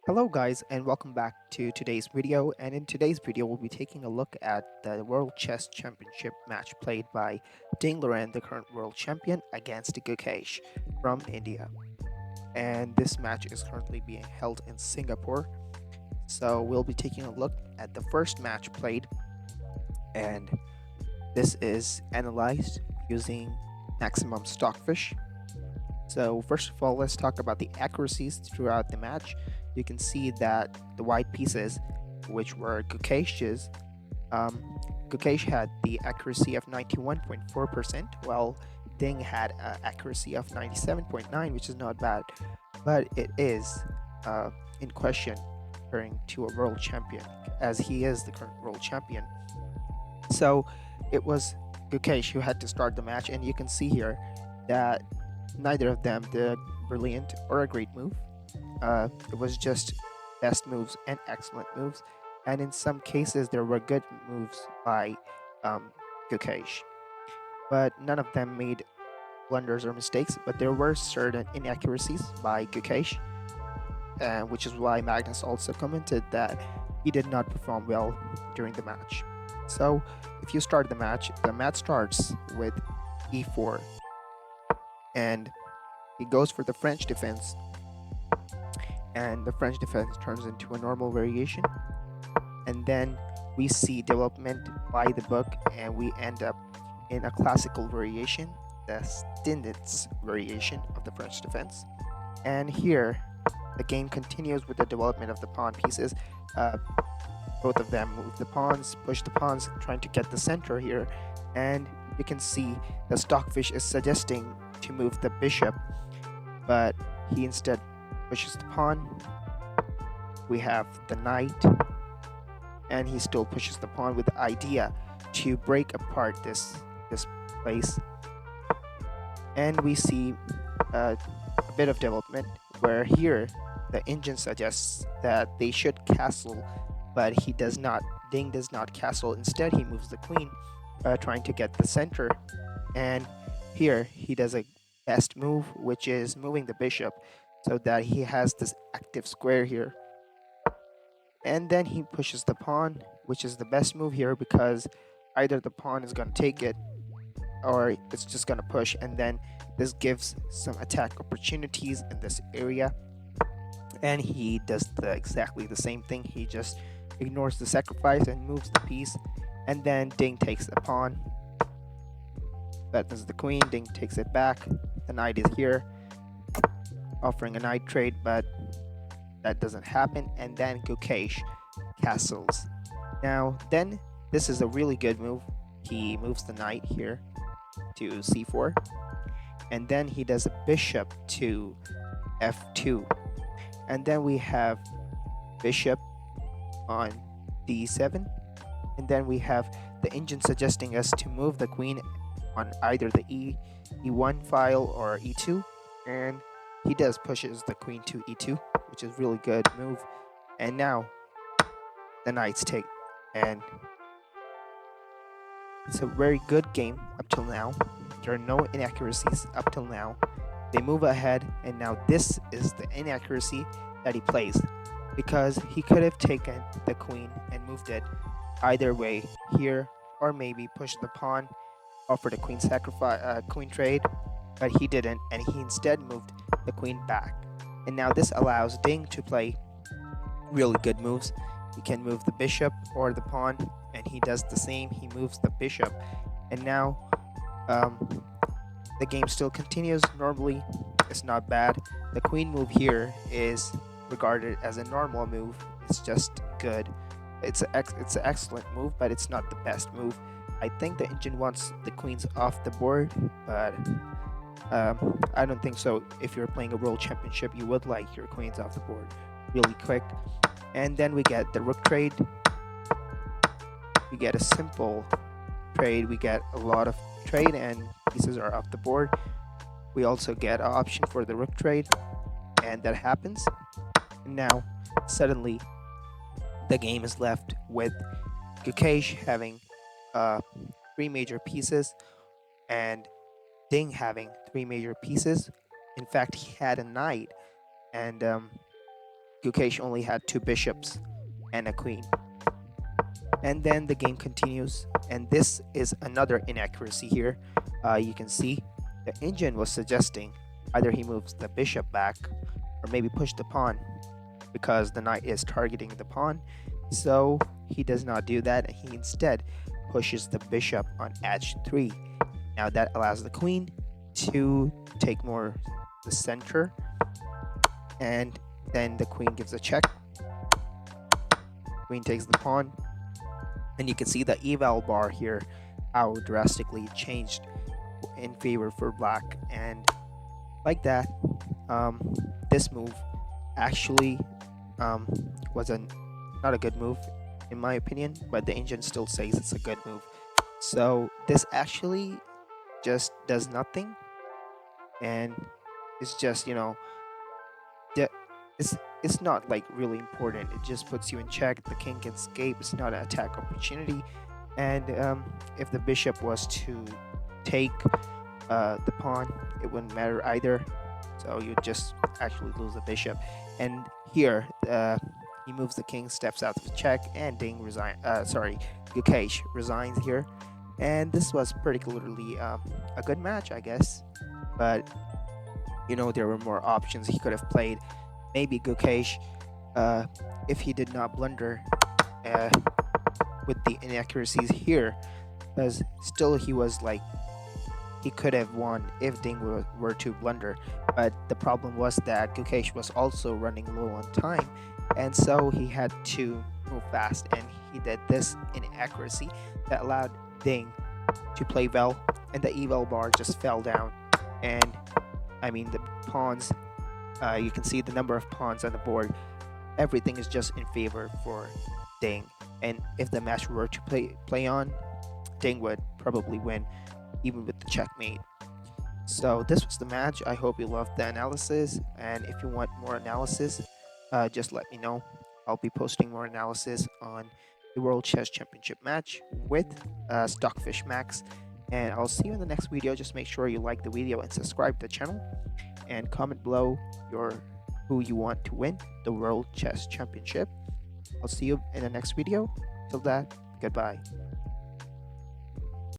Hello guys and welcome back to today's video, and in today's video we'll be taking a look at the World Chess Championship match played by Ding Liren, the current world champion, against Gukesh from India. And this match is currently being held in Singapore. So we'll be taking a look at the first match played, and this is analyzed using maximum Stockfish. So first of all, let's talk about the accuracies throughout the match. You can see that the white pieces, which were Gukesh's, Gukesh had the accuracy of 91.4%, while Ding had an accuracy of 97.9, which is not bad, but it is in question referring to a world champion, as he is the current world champion. So it was Gukesh who had to start the match, and you can see here that neither of them did brilliant or a great move. It was just best moves and excellent moves, and in some cases there were good moves by Gukesh, but none of them made blunders or mistakes. But there were certain inaccuracies by Gukesh, which is why Magnus also commented that he did not perform well during the match. So if you start the match starts with e4, and he goes for the French defense, and the French defense turns into a normal variation, and then we see development by the book, and we end up in a classical variation, the Stinditz variation of the French defense. And here the game continues with the development of the pawn pieces. Both of them move the pawns, push the pawns, trying to get the center here, and you can see the Stockfish is suggesting to move the bishop, but he instead pushes the pawn. We have the knight, and he still pushes the pawn with the idea to break apart this place. And we see a bit of development where here the engine suggests that they should castle, but he does not. Ding does not castle. Instead, he moves the queen, trying to get the center. And here he does a best move, which is moving the bishop so that he has this active square here. And then he pushes the pawn, which is the best move here, because either the pawn is going to take it or it's just going to push, and then this gives some attack opportunities in this area. And he does exactly the same thing. He just ignores the sacrifice and moves the piece, and then Ding takes the pawn. That is the queen. Ding takes it back. The knight is here, offering a knight trade, but that doesn't happen. And then Gukesh castles. Now, then this is a really good move. He moves the knight here to c4, and then he does a bishop to f2, and then we have bishop on d7, and then we have the engine suggesting us to move the queen on either the e1 file or e2, and he does pushes the queen to e2, which is really good move. And now the knights take, and it's a very good game up till now. There are no inaccuracies up till now. They move ahead, and now this is the inaccuracy that he plays, because he could have taken the queen and moved it either way here, or maybe push the pawn, offered a queen sacrifice, queen trade, but he didn't, and he instead moved the queen back. And now this allows Ding to play really good moves. He can move the bishop or the pawn, and he does the same. He moves the bishop, and now the game still continues normally. It's not bad. The queen move here is regarded as a normal move. It's just good. It's an excellent move, but it's not the best move. I think the engine wants the queens off the board, but I don't think so. If you're playing a world championship, you would like your queens off the board really quick. And then we get the rook trade. We get a simple trade. We get a lot of trade, and pieces are off the board. We also get an option for the rook trade, and that happens. And now suddenly the game is left with Gukesh having 3 major pieces and Ding having 3 major pieces. In fact, he had a knight, and Gukesh only had 2 bishops and a queen. And then the game continues, and this is another inaccuracy here. You can see the engine was suggesting either he moves the bishop back or maybe push the pawn, because the knight is targeting the pawn. So he does not do that, and he instead pushes the bishop on h3. Now that allows the queen to take more the center, and then the queen gives a check. Queen takes the pawn, and you can see the eval bar here, how drastically it changed in favor for black. And like that, this move actually was not a good move in my opinion, but the engine still says it's a good move. So this actually just does nothing, and it's just, it's not like really important. It just puts you in check. The king can escape. It's not an attack opportunity. And if the bishop was to take the pawn, it wouldn't matter either. So you just actually lose the bishop. And here, he moves the king, steps out of the check, and Gukesh resigns here. And this was particularly a good match, I guess. But there were more options he could have played. Maybe Gukesh, if he did not blunder with the inaccuracies here, because still he was like, he could have won if Ding were to blunder. But the problem was that Gukesh was also running low on time, and so he had to move fast, and he did this inaccuracy that allowed Ding to play well, and the eval bar just fell down. And I mean, the pawns, you can see the number of pawns on the board. Everything is just in favor for Ding, and if the match were to play on, Ding would probably win, even with the checkmate. So this was the match. I hope you loved the analysis, and if you want more analysis, just let me know. I'll be posting more analysis on the World Chess Championship match with Stockfish Max, and I'll see you in the next video. Just make sure you like the video and subscribe to the channel, and comment below who you want to win the World Chess Championship. I'll see you in the next video. Till that, goodbye.